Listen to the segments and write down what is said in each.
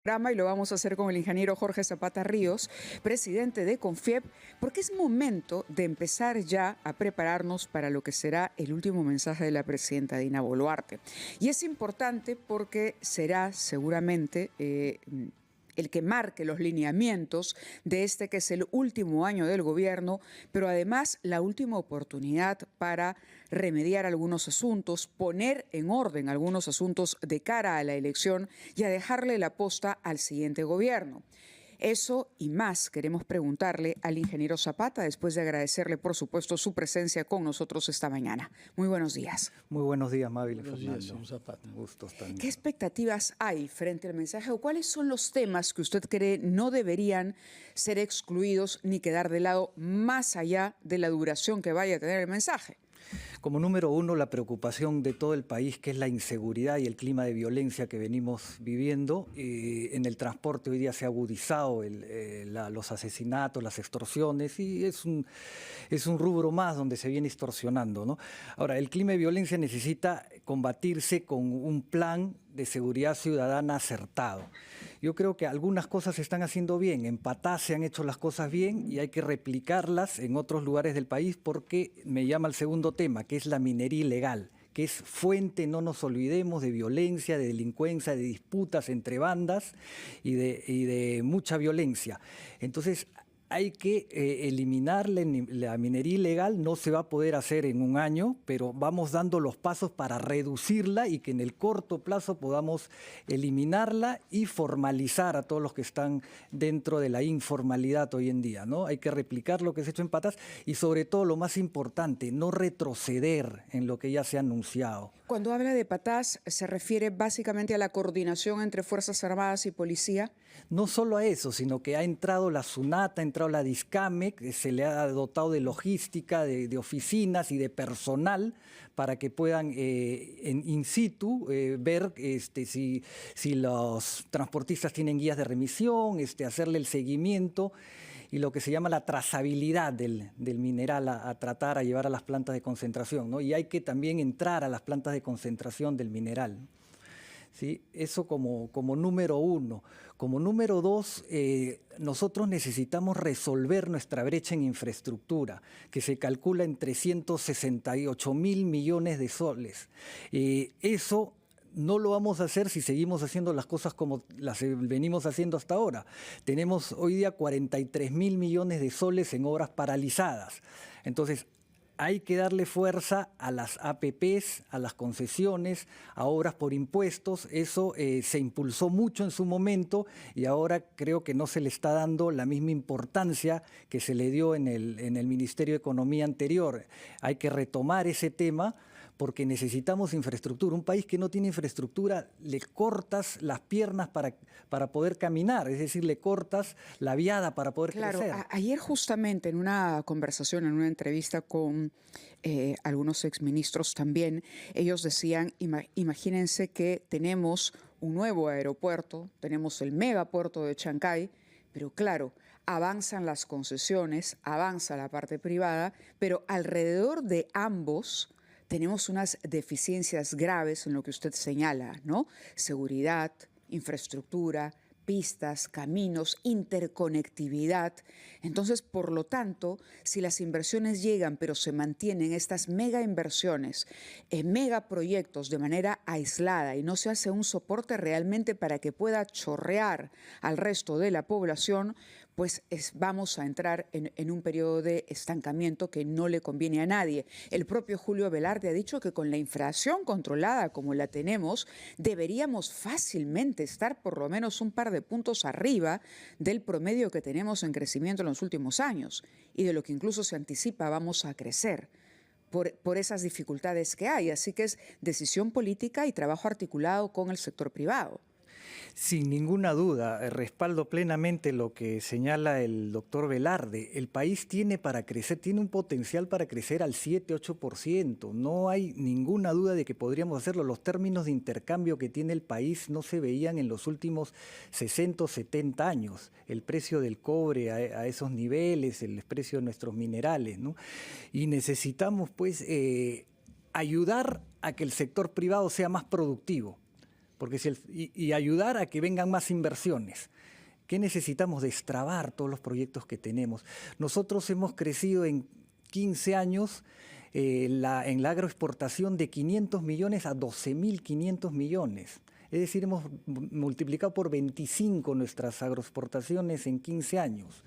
Programa y lo vamos a hacer con el ingeniero Jorge Zapata Ríos, presidente de CONFIEP, porque es momento de empezar ya a prepararnos para lo que será el último mensaje de la presidenta Dina Boluarte. Y es importante porque será seguramente el que marque los lineamientos de este que es el último año del gobierno, pero además la última oportunidad para remediar algunos asuntos, poner en orden algunos asuntos de cara a la elección y a dejarle la posta al siguiente gobierno. Eso y más queremos preguntarle al ingeniero Zapata, después de agradecerle, por supuesto, su presencia con nosotros esta mañana. Muy buenos días. Muy buenos días, Mabel y Buenos Fernando. días, señor Zapata. Un gusto estar ¿Qué expectativas hay frente al mensaje o cuáles son los temas que usted cree no deberían ser excluidos ni quedar de lado más allá de la duración que vaya a tener el mensaje? Como número uno, la preocupación de todo el país, que es la inseguridad y el clima de violencia que venimos viviendo. En el transporte hoy día se ha agudizado los asesinatos, las extorsiones, y es un rubro más donde se viene extorsionando, ¿no? Ahora, el clima de violencia necesita combatirse con un plan de seguridad ciudadana acertado. Yo creo que algunas cosas se están haciendo bien, en Patás se han hecho las cosas bien y hay que replicarlas en otros lugares del país, porque me llama el segundo tema, que es la minería ilegal, que es fuente, no nos olvidemos, de violencia, de delincuencia, de disputas entre bandas y de mucha violencia. Entonces, hay que eliminar la minería ilegal. No se va a poder hacer en un año, pero vamos dando los pasos para reducirla y que en el corto plazo podamos eliminarla y formalizar a todos los que están dentro de la informalidad hoy en día, ¿no? Hay que replicar lo que se ha hecho en Patás y, sobre todo, lo más importante, no retroceder en lo que ya se ha anunciado. Cuando habla de Patás, ¿se refiere básicamente a la coordinación entre Fuerzas Armadas y Policía? No solo a eso, sino que ha entrado la SUNAT, ha entrado la DISCAME, que se le ha dotado de logística, de oficinas y de personal para que puedan in situ ver si los transportistas tienen guías de remisión, hacerle el seguimiento y lo que se llama la trazabilidad del mineral a tratar, a llevar a las plantas de concentración, ¿no? Y hay que también entrar a las plantas de concentración del mineral. ¿Sí? Eso como número uno. Como número dos, nosotros necesitamos resolver nuestra brecha en infraestructura, que se calcula en 368.000 millones de soles. Eso no lo vamos a hacer si seguimos haciendo las cosas como las venimos haciendo hasta ahora. Tenemos hoy día 43.000 millones de soles en obras paralizadas. Entonces, hay que darle fuerza a las APPs, a las concesiones, a obras por impuestos. Eso se impulsó mucho en su momento y ahora creo que no se le está dando la misma importancia que se le dio en el Ministerio de Economía anterior. Hay que retomar ese tema porque necesitamos infraestructura. Un país que no tiene infraestructura, le cortas las piernas para poder caminar, es decir, le cortas la viada para poder crecer. Claro, ayer justamente en una conversación, en una entrevista con algunos exministros también, ellos decían, imagínense que tenemos un nuevo aeropuerto, tenemos el megapuerto de Chancay, pero claro, avanzan las concesiones, avanza la parte privada, pero alrededor de ambos tenemos unas deficiencias graves en lo que usted señala, ¿no? Seguridad, infraestructura, pistas, caminos, interconectividad. Entonces, por lo tanto, si las inversiones llegan pero se mantienen estas mega inversiones, megaproyectos de manera aislada y no se hace un soporte realmente para que pueda chorrear al resto de la población, pues vamos a entrar en un periodo de estancamiento que no le conviene a nadie. El propio Julio Velarde ha dicho que con la inflación controlada como la tenemos, deberíamos fácilmente estar por lo menos un par de puntos arriba del promedio que tenemos en crecimiento en los últimos años y de lo que incluso se anticipa vamos a crecer por esas dificultades que hay. Así que es decisión política y trabajo articulado con el sector privado. Sin ninguna duda, respaldo plenamente lo que señala el doctor Velarde. El país tiene para crecer, tiene un potencial para crecer al 7-8%. No hay ninguna duda de que podríamos hacerlo. Los términos de intercambio que tiene el país no se veían en los últimos 60 o 70 años. El precio del cobre a esos niveles, el precio de nuestros minerales, ¿no? Y necesitamos, pues, ayudar a que el sector privado sea más productivo. porque y ayudar a que vengan más inversiones. ¿Qué necesitamos? Destrabar todos los proyectos que tenemos. Nosotros hemos crecido en 15 años en la agroexportación de 500 millones a 12.500 millones. Es decir, hemos multiplicado por 25 nuestras agroexportaciones en 15 años.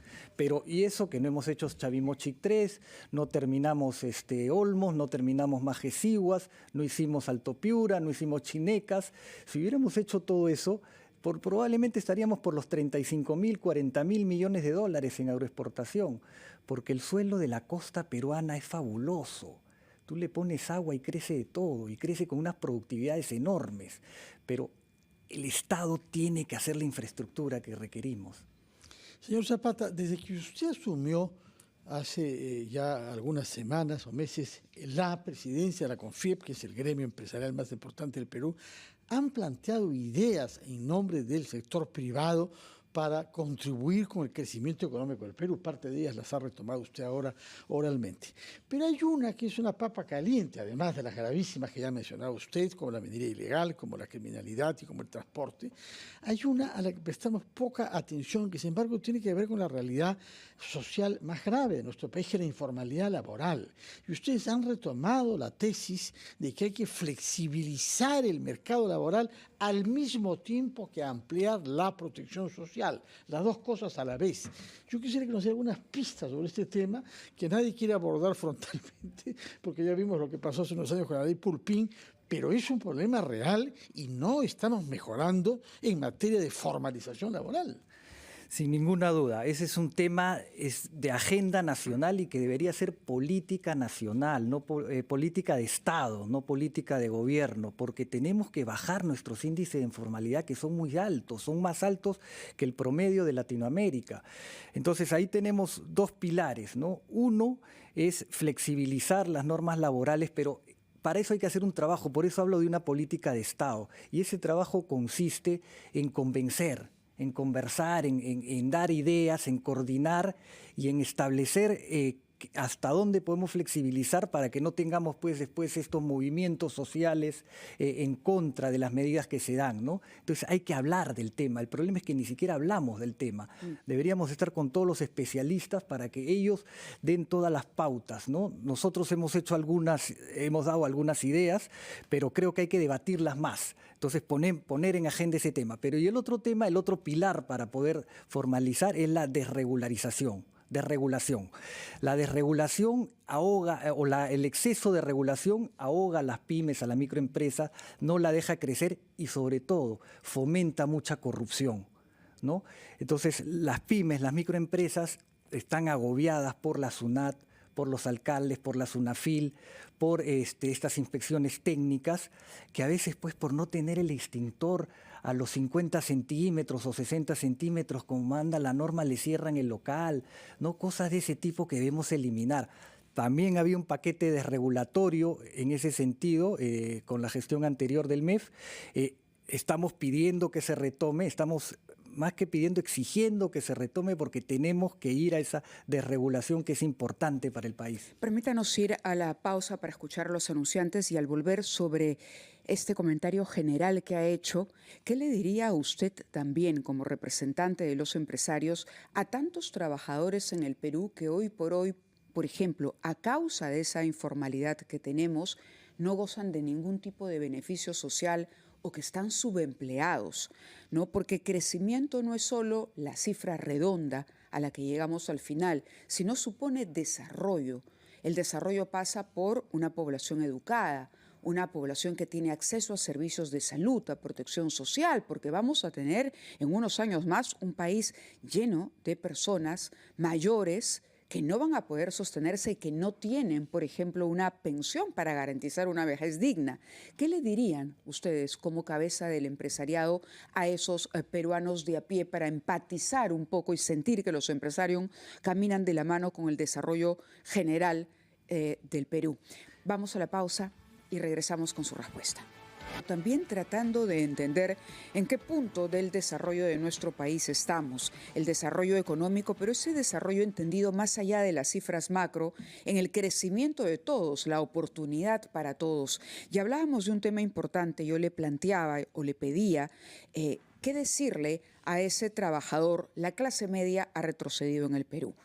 Y eso que no hemos hecho Chavimochic 3, no terminamos Olmos, no terminamos Majesiguas, no hicimos Alto Piura, no hicimos Chinecas. Si hubiéramos hecho todo eso, probablemente estaríamos por los 35.000, 40.000 millones de dólares en agroexportación, porque el suelo de la costa peruana es fabuloso. Tú le pones agua y crece de todo, y crece con unas productividades enormes, pero el Estado tiene que hacer la infraestructura que requerimos. Señor Zapata, desde que usted asumió hace ya algunas semanas o meses la presidencia de la CONFIEP, que es el gremio empresarial más importante del Perú, han planteado ideas en nombre del sector privado para contribuir con el crecimiento económico del Perú. Parte de ellas las ha retomado usted ahora oralmente. Pero hay una que es una papa caliente, además de las gravísimas que ya ha mencionado usted, como la minería ilegal, como la criminalidad y como el transporte. Hay una a la que prestamos poca atención, que sin embargo tiene que ver con la realidad social más grave de nuestro país, que es la informalidad laboral. Y ustedes han retomado la tesis de que hay que flexibilizar el mercado laboral al mismo tiempo que ampliar la protección social, las dos cosas a la vez. Yo quisiera que nos dé algunas pistas sobre este tema que nadie quiere abordar frontalmente, porque ya vimos lo que pasó hace unos años con la ley Pulpín, pero es un problema real y no estamos mejorando en materia de formalización laboral. Sin ninguna duda, ese es un tema de agenda nacional y que debería ser política nacional, no política de Estado, no política de gobierno, porque tenemos que bajar nuestros índices de informalidad, que son muy altos, son más altos que el promedio de Latinoamérica. Entonces ahí tenemos dos pilares, ¿no? Uno es flexibilizar las normas laborales, pero para eso hay que hacer un trabajo, por eso hablo de una política de Estado, y ese trabajo consiste en convencer, en conversar, en dar ideas, en coordinar y en establecer hasta dónde podemos flexibilizar para que no tengamos pues después estos movimientos sociales en contra de las medidas que se dan, ¿no? Entonces hay que hablar del tema. El problema es que ni siquiera hablamos del tema. Deberíamos estar con todos los especialistas para que ellos den todas las pautas, ¿no? Nosotros hemos dado algunas ideas, pero creo que hay que debatirlas más. Entonces poner en agenda ese tema. Pero y el otro tema, el otro pilar para poder formalizar es la desregulación. La desregulación ahoga, el exceso de regulación ahoga a las pymes, a la microempresa, no la deja crecer y sobre todo fomenta mucha corrupción, ¿no? Entonces las pymes, las microempresas están agobiadas por la SUNAT, por los alcaldes, por la SUNAFIL, por estas inspecciones técnicas, que a veces pues por no tener el extintor a los 50 centímetros o 60 centímetros como manda la norma le cierran el local, ¿no? Cosas de ese tipo que debemos eliminar. También había un paquete desregulatorio en ese sentido con la gestión anterior del MEF. Estamos pidiendo que se retome, estamos más que pidiendo, exigiendo que se retome porque tenemos que ir a esa desregulación que es importante para el país. Permítanos ir a la pausa para escuchar a los anunciantes y al volver sobre este comentario general que ha hecho, ¿qué le diría a usted también como representante de los empresarios a tantos trabajadores en el Perú que hoy, por ejemplo, a causa de esa informalidad que tenemos, no gozan de ningún tipo de beneficio social o que están subempleados, ¿no? Porque crecimiento no es solo la cifra redonda a la que llegamos al final, sino supone desarrollo. El desarrollo pasa por una población educada, una población que tiene acceso a servicios de salud, a protección social, porque vamos a tener en unos años más un país lleno de personas mayores que no van a poder sostenerse y que no tienen, por ejemplo, una pensión para garantizar una vejez digna. ¿Qué le dirían ustedes como cabeza del empresariado a esos peruanos de a pie para empatizar un poco y sentir que los empresarios caminan de la mano con el desarrollo general del Perú? Vamos a la pausa y regresamos con su respuesta. También tratando de entender en qué punto del desarrollo de nuestro país estamos, el desarrollo económico, pero ese desarrollo entendido más allá de las cifras macro, en el crecimiento de todos, la oportunidad para todos. Y hablábamos de un tema importante, yo le planteaba o le pedía qué decirle a ese trabajador. La clase media ha retrocedido en el Perú.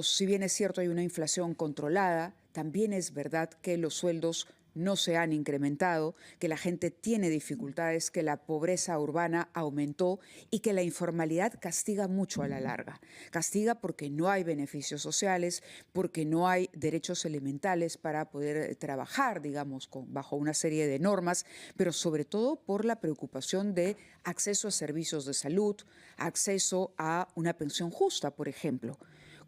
Si bien es cierto hay una inflación controlada, también es verdad que los sueldos no se han incrementado, que la gente tiene dificultades, que la pobreza urbana aumentó y que la informalidad castiga mucho a la larga. Castiga porque no hay beneficios sociales, porque no hay derechos elementales para poder trabajar, digamos, bajo una serie de normas, pero sobre todo por la preocupación de acceso a servicios de salud, acceso a una pensión justa, por ejemplo.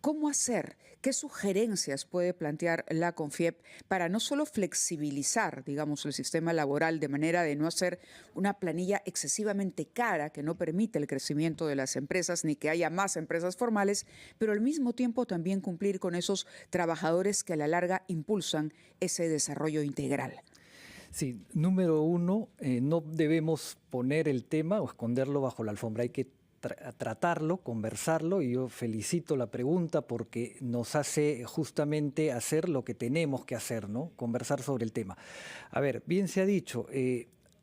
¿Cómo hacer? ¿Qué sugerencias puede plantear la CONFIEP para no solo flexibilizar, digamos, el sistema laboral de manera de no hacer una planilla excesivamente cara que no permite el crecimiento de las empresas ni que haya más empresas formales, pero al mismo tiempo también cumplir con esos trabajadores que a la larga impulsan ese desarrollo integral? Sí, número uno, no debemos poner el tema o esconderlo bajo la alfombra. Hay que tratarlo, conversarlo, y yo felicito la pregunta porque nos hace justamente hacer lo que tenemos que hacer, ¿no? Conversar sobre el tema. A ver, bien se ha dicho,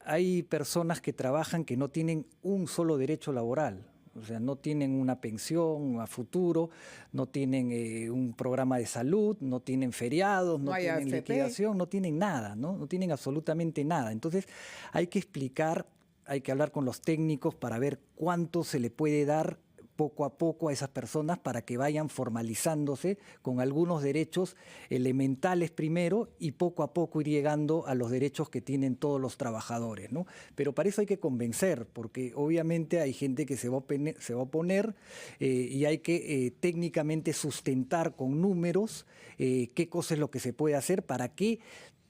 hay personas que trabajan que no tienen un solo derecho laboral. O sea, no tienen una pensión a futuro, no tienen un programa de salud, no tienen feriados, no tienen AFP. liquidación, no tienen nada, ¿no? No tienen absolutamente nada. Entonces, hay que explicar, hay que hablar con los técnicos para ver cuánto se le puede dar poco a poco a esas personas para que vayan formalizándose con algunos derechos elementales primero y poco a poco ir llegando a los derechos que tienen todos los trabajadores, ¿no? Pero para eso hay que convencer, porque obviamente hay gente que se va a oponer y hay que técnicamente sustentar con números qué cosa es lo que se puede hacer para que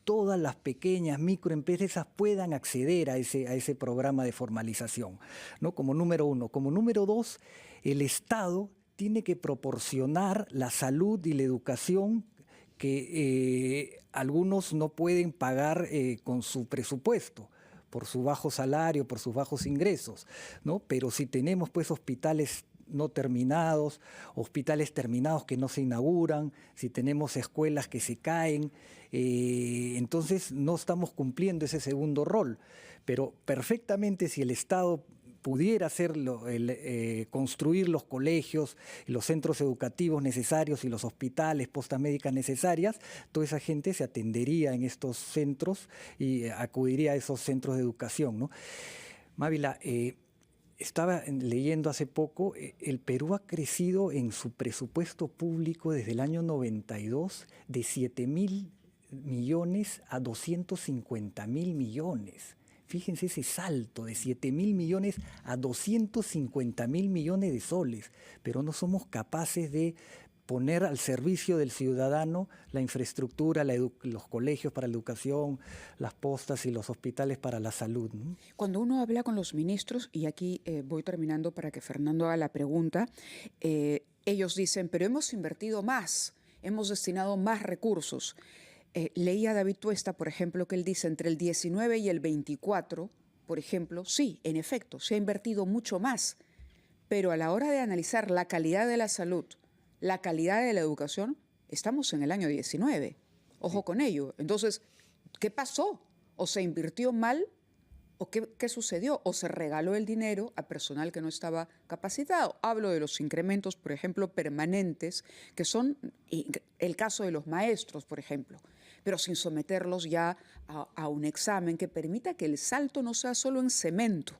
todas las pequeñas microempresas puedan acceder a ese programa de formalización, ¿no? Como número uno. Como número dos, el Estado tiene que proporcionar la salud y la educación que algunos no pueden pagar con su presupuesto, por su bajo salario, por sus bajos ingresos, ¿no? Pero si tenemos pues hospitales no terminados, hospitales terminados que no se inauguran, si tenemos escuelas que se caen, entonces no estamos cumpliendo ese segundo rol. Pero perfectamente si el Estado pudiera hacerlo, construir los colegios, los centros educativos necesarios y los hospitales, postas médicas necesarias, toda esa gente se atendería en estos centros y acudiría a esos centros de educación, ¿no? Mávila, estaba leyendo hace poco, el Perú ha crecido en su presupuesto público desde el año 92 de 7.000 millones a 250.000 millones. Fíjense ese salto de 7.000 millones a 250.000 millones de soles, pero no somos capaces de poner al servicio del ciudadano la infraestructura, los colegios para la educación, las postas y los hospitales para la salud, ¿no? Cuando uno habla con los ministros, y aquí voy terminando para que Fernando haga la pregunta, ellos dicen, pero hemos invertido más, hemos destinado más recursos. Leía a David Tuesta, por ejemplo, que él dice entre el 19 y el 24, por ejemplo, sí, en efecto, se ha invertido mucho más, pero a la hora de analizar la calidad de la salud, la calidad de la educación, estamos en el año 19. Ojo con ello. Entonces, ¿qué pasó? ¿O se invirtió mal? ¿O qué sucedió? ¿O se regaló el dinero a personal que no estaba capacitado? Hablo de los incrementos, por ejemplo, permanentes, que son el caso de los maestros, por ejemplo, pero sin someterlos ya a un examen que permita que el salto no sea solo en cemento,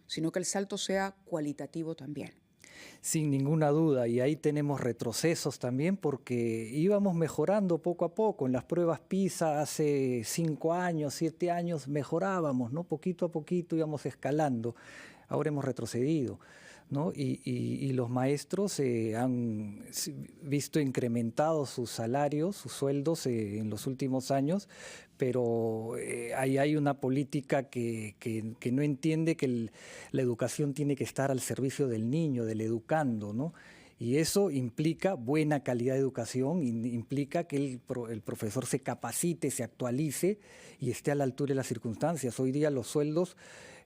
sino que el salto sea cualitativo también. Sin ninguna duda, y ahí tenemos retrocesos también porque íbamos mejorando poco a poco. En las pruebas PISA hace 5 años, 7 años mejorábamos, ¿no? Poquito a poquito íbamos escalando. Ahora hemos retrocedido, ¿no? Y los maestros han visto incrementados sus salarios, sus sueldos en los últimos años, pero ahí hay una política que no entiende que la educación tiene que estar al servicio del niño, del educando, ¿no? Y eso implica buena calidad de educación, implica que el profesor se capacite, se actualice y esté a la altura de las circunstancias. Hoy día los sueldos,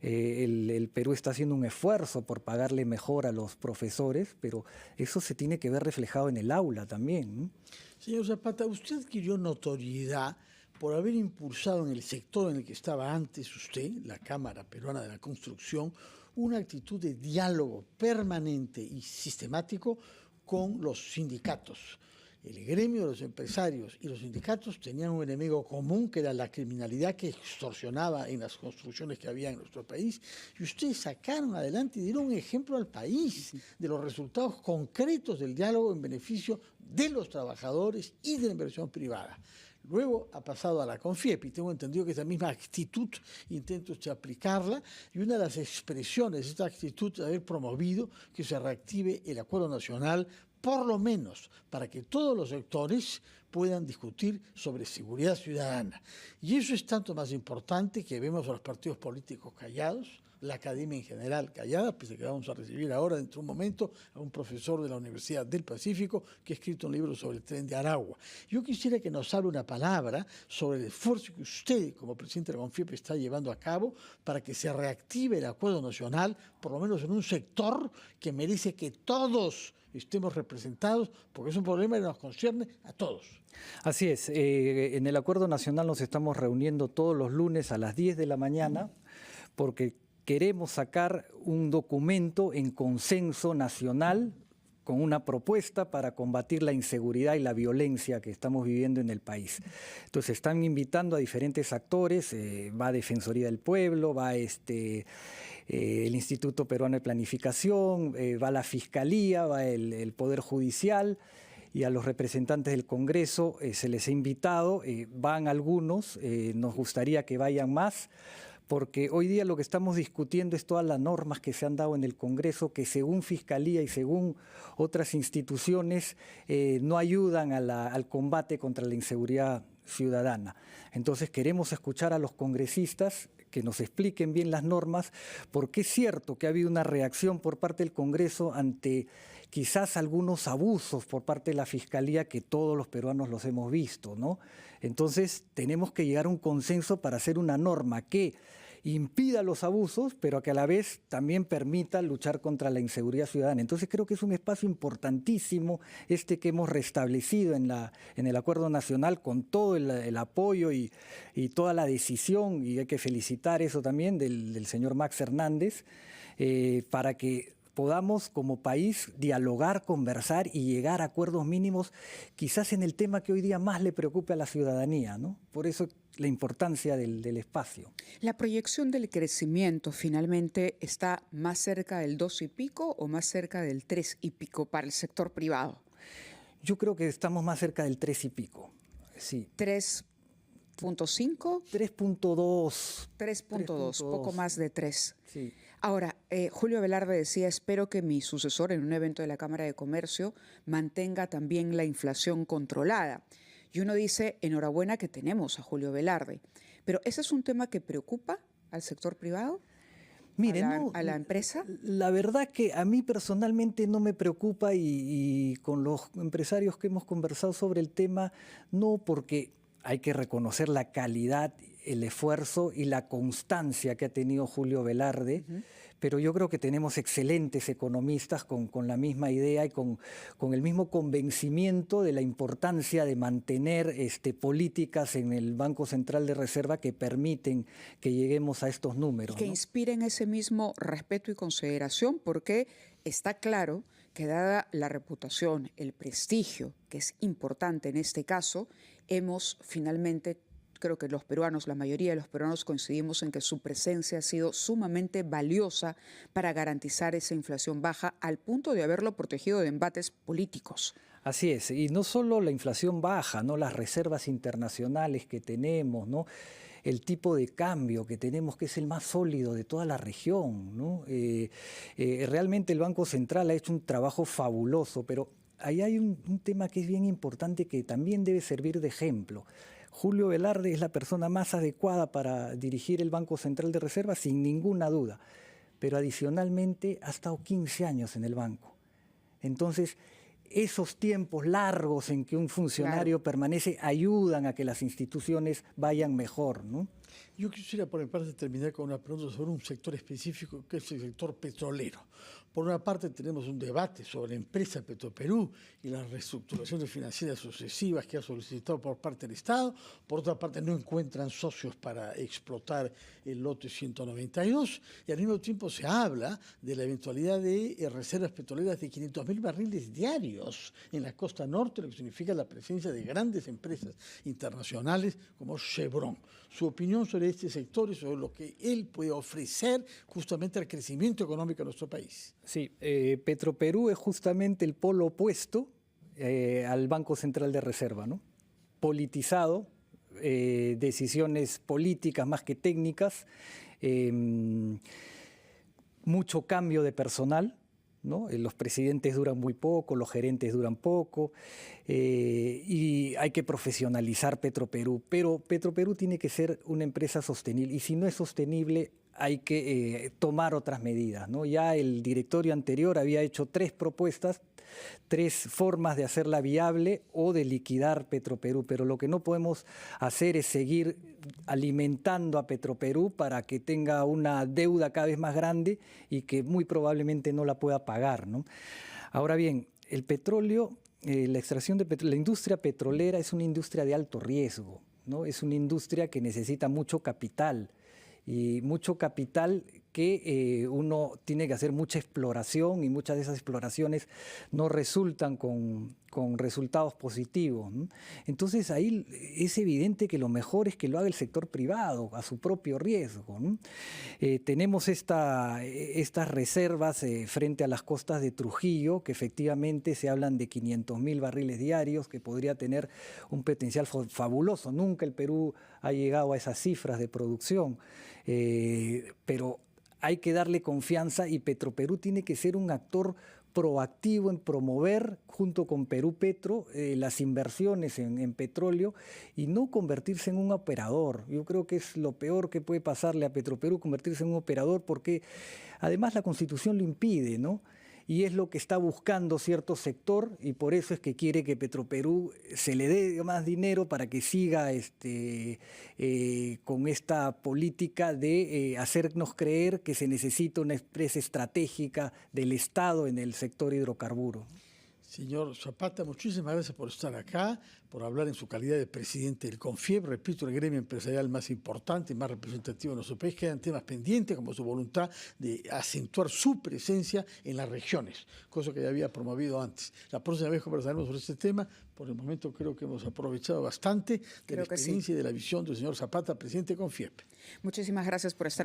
el Perú está haciendo un esfuerzo por pagarle mejor a los profesores, pero eso se tiene que ver reflejado en el aula también, ¿no? Señor Zapata, usted adquirió notoriedad por haber impulsado en el sector en el que estaba antes usted, la Cámara Peruana de la Construcción, una actitud de diálogo permanente y sistemático con los sindicatos. El gremio de los empresarios y los sindicatos tenían un enemigo común, que era la criminalidad que extorsionaba en las construcciones que había en nuestro país, y ustedes sacaron adelante y dieron un ejemplo al país de los resultados concretos del diálogo en beneficio de los trabajadores y de la inversión privada. Luego ha pasado a la CONFIEP y tengo entendido que esa misma actitud intenta usted aplicarla, y una de las expresiones de esta actitud es haber promovido que se reactive el Acuerdo Nacional, por lo menos para que todos los sectores puedan discutir sobre seguridad ciudadana. Y eso es tanto más importante que vemos a los partidos políticos callados, la academia en general callada, pues que vamos a recibir ahora dentro de un momento a un profesor de la Universidad del Pacífico que ha escrito un libro sobre el Tren de Aragua. Yo quisiera que nos hable una palabra sobre el esfuerzo que usted, como presidente de la CONFIEP, está llevando a cabo para que se reactive el Acuerdo Nacional, por lo menos en un sector que merece que todos estemos representados, porque es un problema que nos concierne a todos. Así es, en el Acuerdo Nacional nos estamos reuniendo todos los lunes a las 10 de la mañana, porque queremos sacar un documento en consenso nacional con una propuesta para combatir la inseguridad y la violencia que estamos viviendo en el país. Entonces están invitando a diferentes actores, va Defensoría del Pueblo, va el Instituto Peruano de Planificación, va la Fiscalía, va el Poder Judicial, y a los representantes del Congreso se les ha invitado, van algunos, nos gustaría que vayan más, porque hoy día lo que estamos discutiendo es todas las normas que se han dado en el Congreso, que según Fiscalía y según otras instituciones no ayudan al combate contra la inseguridad ciudadana. Entonces queremos escuchar a los congresistas que nos expliquen bien las normas, porque es cierto que ha habido una reacción por parte del Congreso ante quizás algunos abusos por parte de la Fiscalía que todos los peruanos los hemos visto, ¿no? Entonces tenemos que llegar a un consenso para hacer una norma que impida los abusos, pero que a la vez también permita luchar contra la inseguridad ciudadana. Entonces creo que es un espacio importantísimo que hemos restablecido en el Acuerdo Nacional, con todo el apoyo y toda la decisión, y hay que felicitar eso también del señor Max Hernández, para que podamos como país dialogar, conversar y llegar a acuerdos mínimos, quizás en el tema que hoy día más le preocupa a la ciudadanía, ¿no? Por eso la importancia del espacio. ¿La proyección del crecimiento finalmente está más cerca del 2 y pico o más cerca del 3 y pico para el sector privado? Yo creo que estamos más cerca del 3 y pico, sí. 3.5. 3.2. 3.2, poco más de 3. Sí. Ahora, Julio Velarde decía, espero que mi sucesor en un evento de la Cámara de Comercio mantenga también la inflación controlada. Y uno dice, enhorabuena que tenemos a Julio Velarde. Pero ¿ese es un tema que preocupa al sector privado? Mire, ¿A la empresa? La verdad que a mí personalmente no me preocupa, y con los empresarios que hemos conversado sobre el tema, no, porque hay que reconocer la calidad, el esfuerzo y la constancia que ha tenido Julio Velarde, pero yo creo que tenemos excelentes economistas con la misma idea y con el mismo convencimiento de la importancia de mantener políticas en el Banco Central de Reserva que permiten que lleguemos a estos números, y que ¿no? inspiren ese mismo respeto y consideración, porque está claro que dada la reputación, el prestigio, que es importante en este caso, hemos finalmente, creo que los peruanos, la mayoría de los peruanos coincidimos en que su presencia ha sido sumamente valiosa para garantizar esa inflación baja, al punto de haberlo protegido de embates políticos. Así es, y no solo la inflación baja, ¿no? Las reservas internacionales que tenemos, ¿no? El tipo de cambio que tenemos, que es el más sólido de toda la región, ¿no? Realmente el Banco Central ha hecho un trabajo fabuloso, pero ahí hay un tema que es bien importante, que también debe servir de ejemplo. Julio Velarde es la persona más adecuada para dirigir el Banco Central de Reserva, sin ninguna duda, pero adicionalmente ha estado 15 años en el banco. Entonces, esos tiempos largos en que un funcionario permanece ayudan a que las instituciones vayan mejor, ¿no? Yo quisiera, por mi parte, terminar con una pregunta sobre un sector específico, que es el sector petrolero. Por una parte, tenemos un debate sobre la empresa Petroperú y las reestructuraciones financieras sucesivas que ha solicitado por parte del Estado. Por otra parte, no encuentran socios para explotar el lote 192. Y al mismo tiempo se habla de la eventualidad de reservas petroleras de 500.000 barriles diarios en la costa norte, lo que significa la presencia de grandes empresas internacionales como Chevron. Su opinión sobre este sector y sobre lo que él puede ofrecer justamente al crecimiento económico de nuestro país. Sí, Petroperú es justamente el polo opuesto al Banco Central de Reserva, ¿no? Politizado, decisiones políticas más que técnicas, mucho cambio de personal, ¿no? Los presidentes duran muy poco, los gerentes duran poco, y hay que profesionalizar Petroperú, pero Petroperú tiene que ser una empresa sostenible, y si no es sostenible hay que tomar otras medidas, ¿no? Ya el directorio anterior había hecho 3 propuestas, 3 formas de hacerla viable o de liquidar Petroperú, pero lo que no podemos hacer es seguir alimentando a Petroperú para que tenga una deuda cada vez más grande y que muy probablemente no la pueda pagar, ¿no? Ahora bien, el petróleo, la extracción de petróleo, la industria petrolera es una industria de alto riesgo, ¿no? Es una industria que necesita mucho capital, y mucho capital que uno tiene que hacer mucha exploración, y muchas de esas exploraciones no resultan con resultados positivos, ¿no? Entonces ahí es evidente que lo mejor es que lo haga el sector privado a su propio riesgo, ¿no? Tenemos estas reservas frente a las costas de Trujillo, que efectivamente se hablan de 500.000 barriles diarios, que podría tener un potencial fabuloso. Nunca el Perú ha llegado a esas cifras de producción, pero hay que darle confianza, y Petroperú tiene que ser un actor proactivo en promover, junto con Perú Petro, las inversiones en petróleo, y no convertirse en un operador. Yo creo que es lo peor que puede pasarle a Petroperú, convertirse en un operador, porque además la Constitución lo impide, ¿no? Y es lo que está buscando cierto sector, y por eso es que quiere que Petroperú se le dé más dinero para que siga con esta política de hacernos creer que se necesita una empresa estratégica del Estado en el sector hidrocarburo. Señor Zapata, muchísimas gracias por estar acá, por hablar en su calidad de presidente del CONFIEP, repito, el gremio empresarial más importante y más representativo de nuestro país. Quedan temas pendientes, como su voluntad de acentuar su presencia en las regiones, cosa que ya había promovido antes. La próxima vez conversaremos sobre este tema. Por el momento creo que hemos aprovechado bastante de la experiencia y de la visión del señor Zapata, presidente del CONFIEP. Muchísimas gracias por estar